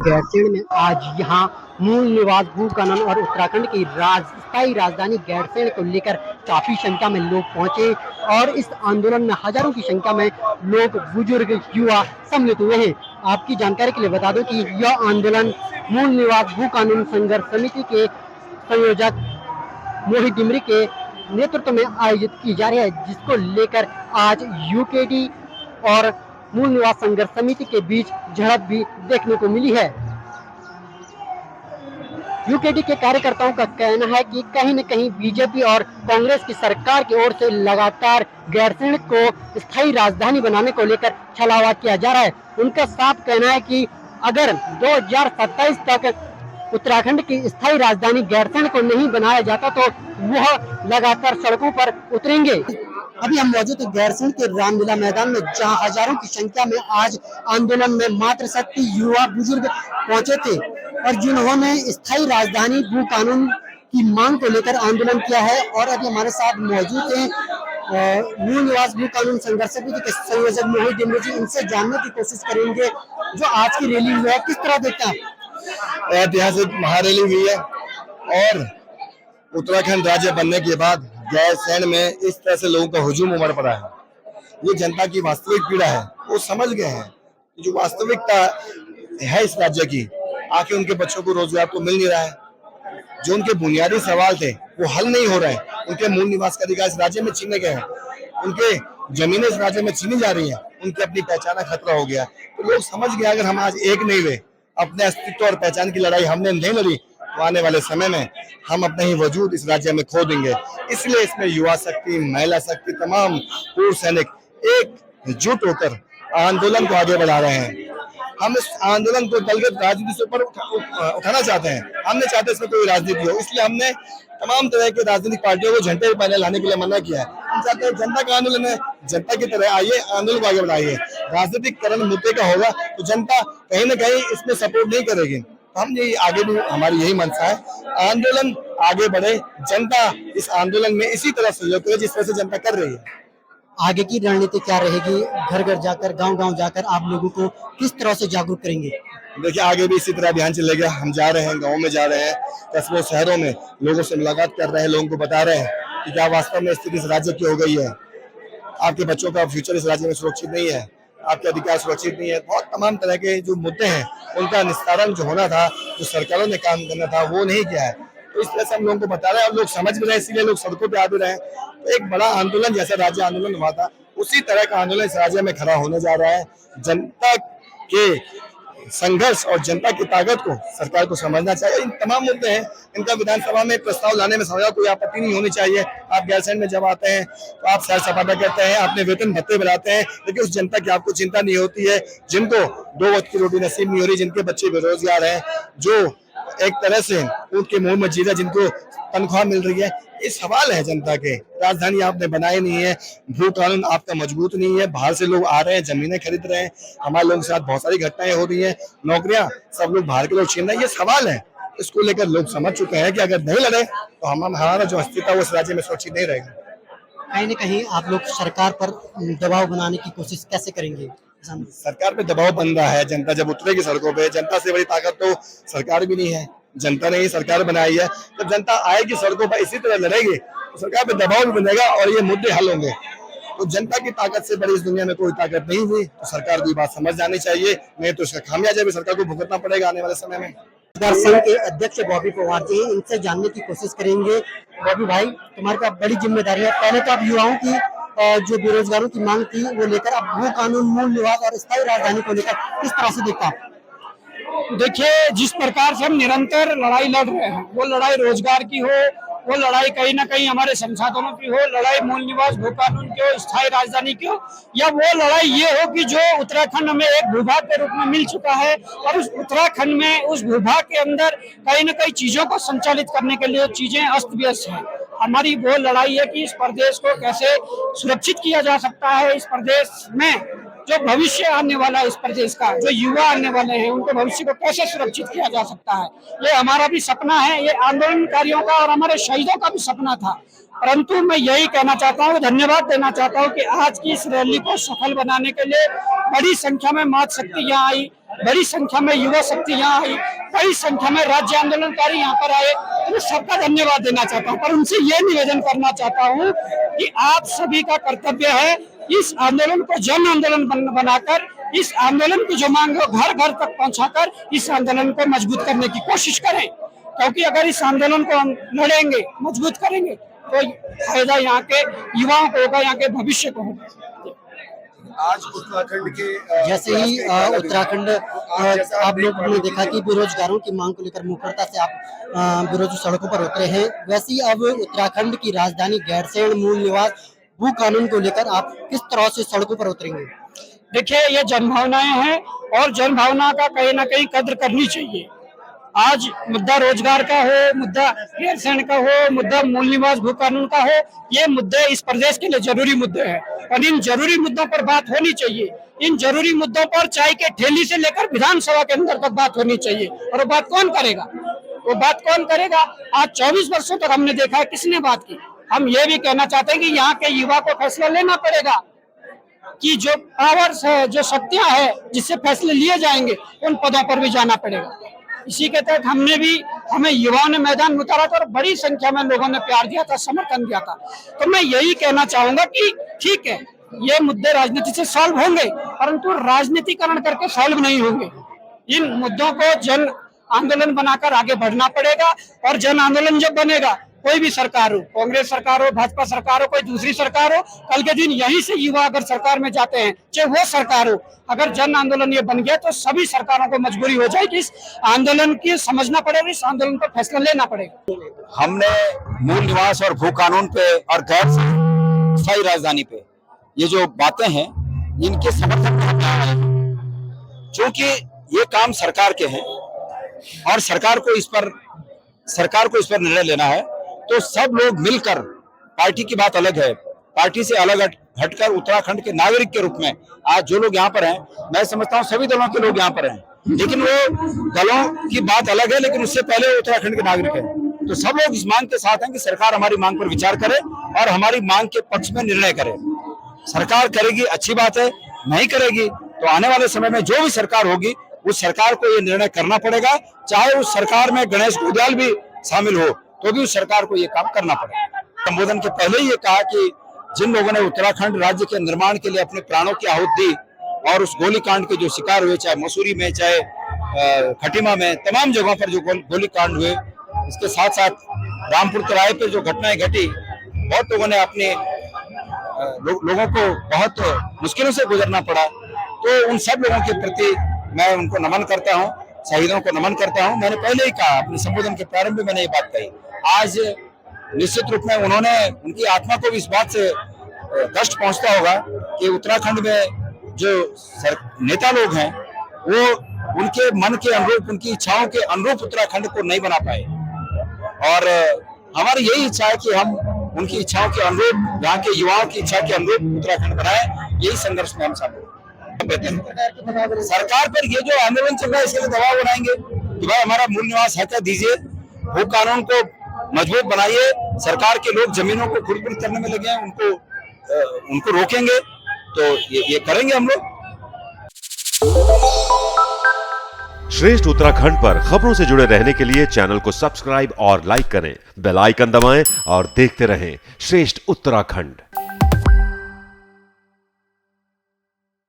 गैरसैंण में आज यहाँ मूल निवास भू कानून और उत्तराखंड की स्थायी राजधानी गैरसैंण को लेकर काफी संख्या में लोग पहुंचे और इस आंदोलन में हजारों की संख्या में लोग, बुजुर्ग, युवा सम्मिलित हुए हैं। आपकी जानकारी के लिए बता दूं कि यह आंदोलन मूल निवास भू कानून संघर्ष समिति के संयोजक मोहित डिमरी के नेतृत्व में आयोजित की जा रही है, जिसको लेकर आज यूकेडी और मूल निवास संघर्ष समिति के बीच झड़प भी देखने को मिली है। यूकेडी के कार्यकर्ताओं का कहना है कि कहीं न कहीं बीजेपी और कांग्रेस की सरकार की ओर से लगातार गैरसैंण को स्थायी राजधानी बनाने को लेकर छलावा किया जा रहा है। उनका साफ कहना है कि अगर 2027 तक उत्तराखंड की स्थायी राजधानी गैरसैंण को नहीं बनाया जाता तो वह लगातार सड़कों पर उतरेंगे। अभी हम मौजूद हैं गैरसैंण के रामलीला मैदान में, जहां हजारों की संख्या में आज आंदोलन में मातृशक्ति, युवा, बुजुर्ग पहुंचे थे और जिन्होंने स्थायी राजधानी भू कानून की मांग को लेकर आंदोलन किया है। और अभी हमारे साथ मौजूद हैं मूल निवास भू कानून संघर्ष समिति के संयोजक मोहित डिमरी जी। इनसे जानने की कोशिश करेंगे जो आज की रैली हुई है किस तरह देखते हैं। ऐतिहासिक महारैली हुई है और उत्तराखंड राज्य बनने के बाद गैरसैंण में इस तरह से लोगों का हुजूम उमड़ पड़ा है। ये जनता की वास्तविक पीड़ा है, वो समझ गए हैं जो वास्तविकता है इस राज्य की। आखिर उनके बच्चों को रोजगार तो मिल नहीं रहा है, जो उनके बुनियादी सवाल थे वो हल नहीं हो रहे हैं। उनके मूल निवास का अधिकार इस राज्य में छीने गए हैं, उनके जमीनें इस राज्य में छीनी जा रही हैं, उनकी अपनी पहचान का खतरा हो गया। तो लोग समझ गए अगर हम आज एक नहीं हुए, अपने अस्तित्व और पहचान की लड़ाई हमने नहीं लड़ी, तो आने वाले समय में हम अपने ही वजूद इस राज्य में खो देंगे। इसलिए इसमें युवा शक्ति, महिला शक्ति, तमाम पूर्व सैनिक एकजुट होकर आंदोलन को आगे बढ़ा रहे हैं। हम इस आंदोलन को दलगत राजनीति से ऊपर उठाना चाहते हैं। हम नहीं चाहते इसमें कोई राजनीति हो, इसलिए हमने तमाम तरह के राजनीतिक पार्टियों को झंडे पहले लाने के लिए मना किया है। हम चाहते हैं जनता का आंदोलन है, जनता की तरह आइए, आंदोलन को आगे बढ़ाइए। राजनीतिकरण मुद्दे का होगा तो जनता कहीं न कहीं इसमें सपोर्ट नहीं करेगी। हम ये आगे भी हमारी यही मंशा है, आंदोलन आगे बढ़े, जनता इस आंदोलन में इसी तरह सहयोग करे जिस तरह से जनता कर रही है। आगे की रणनीति क्या रहेगी? घर घर जाकर, गांव-गांव जाकर आप लोगों को किस तरह से जागरूक करेंगे? देखिए आगे भी इसी तरह अभियान चलेगा। हम जा रहे हैं, गाँव में जा रहे हैं, कस्बों शहरों में लोगों से मुलाकात कर रहे हैं, लोगों को बता रहे हैं कि क्या वास्तव में स्थिति इस राज्य की हो गई है। आपके बच्चों का फ्यूचर इस राज्य में सुरक्षित नहीं है, आपके अधिकार सुरक्षित नहीं है। बहुत तमाम तरह के जो मुद्दे हैं उनका निस्तारण जो होना था, जो सरकारों ने काम करना था, वो नहीं किया है। तो इस तरह से हम लोगों को बता रहे हैं और लोग समझ भी रहे हैं, इसीलिए लोग सड़कों पे आ भी रहे हैं। तो एक बड़ा आंदोलन जैसा राज्य आंदोलन हुआ था, उसी तरह का आंदोलन इस राज्य में खड़ा होने जा रहा है। जनता के संघर्ष और जनता की ताकत को सरकार को समझना चाहिए। इन तमाम मुद्दे हैं, इनका विधानसभा में प्रस्ताव लाने में सरकार कोई आपत्ति नहीं होनी चाहिए। आप गैरसैंण में जब आते हैं तो आप सैर सपाटा करते हैं, अपने वेतन भत्ते बढ़ाते हैं, लेकिन उस जनता की आपको चिंता नहीं होती है जिनको 2 वक्त की रोटी नसीब नहीं हो रही, जिनके बच्चे बेरोजगार हैं, जो एक तरह से उनके मुंह में जीरा, जिनको तनख्वाह मिल रही है। ये सवाल है जनता के। राजधानी आपने बनाई नहीं है, भू कानून आपका मजबूत नहीं है, बाहर से लोग आ रहे हैं, जमीनें खरीद रहे हैं, हमारे लोगों के साथ बहुत सारी घटनाएं हो रही हैं, नौकरियां सब लोग बाहर के लोग छीन रहे हैं। ये सवाल है, इसको लेकर लोग समझ चुके हैं कि अगर नहीं लड़े तो हमारा जो अस्तित्व है वो इस राज्य में सुरक्षित नहीं रहेगा। कहीं न कहीं आप लोग सरकार पर दबाव बनाने की कोशिश कैसे करेंगे? सरकार पे दबाव बन रहा है। जनता जब उतरेगी सड़कों पे, जनता से बड़ी ताकत तो सरकार भी नहीं है, जनता ने ही सरकार बनाई है। जब जनता आएगी सड़कों पर, इसी तरह लड़ेगी तो सरकार पे दबाव भी बनेगा और ये मुद्दे हल होंगे। तो जनता की ताकत से बड़ी इस दुनिया में कोई ताकत नहीं हुई, तो सरकार को ये बात समझ जानी चाहिए, नहीं तो इसका खामियाजा भी सरकार को भुगतना पड़ेगा आने वाले समय में। संघ के अध्यक्ष बॉबी पवार जी, इनसे जानने की कोशिश करेंगे। बॉबी भाई, तुम्हारे पास बड़ी जिम्मेदारी है। पहले तो आप युवाओं की जो बेरोजगारों की मांग थी वो लेकर अब भू कानून, मूल निवास और स्थायी राजधानी को लेकर किस तरह से देखता है? देखिए, जिस प्रकार से हम निरंतर लड़ाई लड़ रहे हैं, वो लड़ाई रोजगार की हो, वो लड़ाई कहीं ना कहीं हमारे संसाधनों की हो, लड़ाई मूल निवास भू कानून की हो, स्थायी राजधानी की हो, या वो लड़ाई ये हो कि जो उत्तराखंड में एक भूभाग के रूप में मिल चुका है और उस उत्तराखंड में, उस भूभाग के अंदर कहीं ना कहीं चीजों को संचालित करने के लिए चीजें अस्त व्यस्त हैं। हमारी वो लड़ाई है कि इस प्रदेश को कैसे सुरक्षित किया जा सकता है। इस प्रदेश में जो भविष्य आने वाला है, इस प्रदेश का जो युवा आने वाले हैं, उनके भविष्य को कैसे सुरक्षित किया जा सकता है, ये हमारा भी सपना है, ये आंदोलनकारियों का और हमारे शहीदों का भी सपना था। परंतु मैं यही कहना चाहता हूँ, धन्यवाद देना चाहता हूँ कि आज की इस रैली को सफल बनाने के लिए बड़ी संख्या में मातृशक्ति यहाँ आई, बड़ी संख्या में युवा शक्ति यहाँ आई, बड़ी संख्या में राज्य आंदोलनकारी यहाँ पर आए, तो मैं सबका धन्यवाद देना चाहता हूँ। पर उनसे ये निवेदन करना चाहता हूँ कि आप सभी का कर्तव्य है इस आंदोलन को जन आंदोलन बनाकर, इस आंदोलन की जो मांग है घर घर तक पहुंचाकर इस आंदोलन को मजबूत करने की कोशिश करें, क्योंकि अगर इस आंदोलन को हम लड़ेंगे, मजबूत करेंगे, तो फायदा यहाँ के युवाओं को होगा, यहाँ के भविष्य को होगा। आज उत्तराखंड के जैसे ही उत्तराखंड आप लोगों ने देखा कि बेरोजगारों की मांग को लेकर मुखरता से आप बेरोजगार सड़कों पर उतरे हैं, वैसे ही अब उत्तराखंड की राजधानी गैरसैंण मूल निवास भू कानून को लेकर आप किस तरह से सड़कों पर उतरेंगे? देखिए, ये जनभावनाएं हैं और जनभावना का कहीं ना कहीं कद्र करनी चाहिए। आज मुद्दा रोजगार का हो, मुद्दा गैरसैंण का हो, मुद्दा मूल निवास भू कानून का हो, ये मुद्दे इस प्रदेश के लिए जरूरी मुद्दे हैं और इन जरूरी मुद्दों पर बात होनी चाहिए। इन जरूरी मुद्दों पर चाय के ठेली से लेकर विधानसभा के अंदर तक बात होनी चाहिए। और वो बात कौन करेगा? वो बात कौन करेगा? आज 24 वर्षों तक हमने देखा है किसने बात की। हम ये भी कहना चाहते हैं कि यहाँ के युवा को फैसला लेना पड़ेगा कि जो पावर्स है, जो शक्तियां है जिससे फैसले लिए जाएंगे, उन पदों पर भी जाना पड़ेगा। इसी के तहत हमें युवाओं ने मैदान में उतारा था और बड़ी संख्या में लोगों ने प्यार दिया था, समर्थन दिया था। तो मैं यही कहना चाहूंगा कि ठीक है, ये मुद्दे राजनीति से सॉल्व होंगे, परंतु राजनीतिकरण करके सॉल्व नहीं होंगे। इन मुद्दों को जन आंदोलन बनाकर आगे बढ़ना पड़ेगा और जन आंदोलन जब बनेगा, कोई भी सरकार हो, कांग्रेस सरकार हो, भाजपा सरकार हो, कोई दूसरी सरकार हो, कल के दिन यहीं से युवा अगर सरकार में जाते हैं, चाहे वो सरकार हो, अगर जन आंदोलन ये बन गया तो सभी सरकारों को मजबूरी हो जाएगी इस आंदोलन की समझना पड़ेगा, इस आंदोलन पर फैसला लेना पड़ेगा। हमने मूल निवास और भू कानून पे और गैर स्थायी राजधानी पे ये जो बातें हैं, इनके समर्थन में हम आए हैं, क्योंकि ये काम सरकार के हैं और सरकार को इस पर निर्णय लेना है। तो सब लोग मिलकर, पार्टी की बात अलग है, पार्टी से अलग हटकर उत्तराखंड के नागरिक के रूप में आज जो लोग यहाँ पर हैं, मैं समझता हूँ सभी दलों के लोग यहाँ पर हैं, लेकिन वो दलों की बात अलग है, लेकिन उससे पहले उत्तराखंड के नागरिक हैं। तो सब लोग इस मांग के साथ हैं कि सरकार हमारी मांग पर विचार करे और हमारी मांग के पक्ष में निर्णय करे। सरकार करेगी अच्छी बात है, नहीं करेगी तो आने वाले समय में जो भी सरकार होगी उस सरकार को ये निर्णय करना पड़ेगा, चाहे उस सरकार में गणेश गोयल भी शामिल हो तो भी उस सरकार को ये काम करना पड़ेगा। संबोधन के पहले ही ये कहा कि जिन लोगों ने उत्तराखंड राज्य के निर्माण के लिए अपने प्राणों की आहुति दी और उस गोलीकांड के जो शिकार हुए, चाहे मसूरी में, चाहे खटीमा में, तमाम जगहों पर जो गोलीकांड हुए, इसके साथ साथ रामपुर तराई पर जो घटनाएं घटी, बहुत लोगों ने अपने लोगों को बहुत मुश्किलों से गुजरना पड़ा। तो उन सब लोगों के प्रति मैं उनको नमन करता हूँ, शहीदों को नमन करता हूँ। मैंने पहले ही कहा, अपने संबोधन के प्रारंभ में मैंने ये बात कही। आज निश्चित रूप में उनकी आत्मा को भी इस बात से कष्ट पहुंचता होगा कि उत्तराखंड में जो नेता लोग हैं वो उनके मन के अनुरूप, उनकी इच्छाओं के अनुरूप उत्तराखंड को नहीं बना पाए। और हमारी यही इच्छा है कि हम उनकी इच्छाओं के अनुरूप, यहाँ के युवाओं की इच्छा के अनुरूप उत्तराखंड बनाए। यही संघर्ष में हम सब सरकार पर ये जो आंदोलन चल रहा है इसके लिए दबाव बनाएंगे कि भाई हमारा मूल निवास हक दीजिए, भू कानून को मजबूत बनाइए। सरकार के लोग जमीनों को खुरद करने में लगे हैं, उनको रोकेंगे तो ये करेंगे हम लोग। श्रेष्ठ उत्तराखंड पर खबरों से जुड़े रहने के लिए चैनल को सब्सक्राइब और लाइक करें, बेल आइकन दबाएं और देखते रहें श्रेष्ठ उत्तराखंड।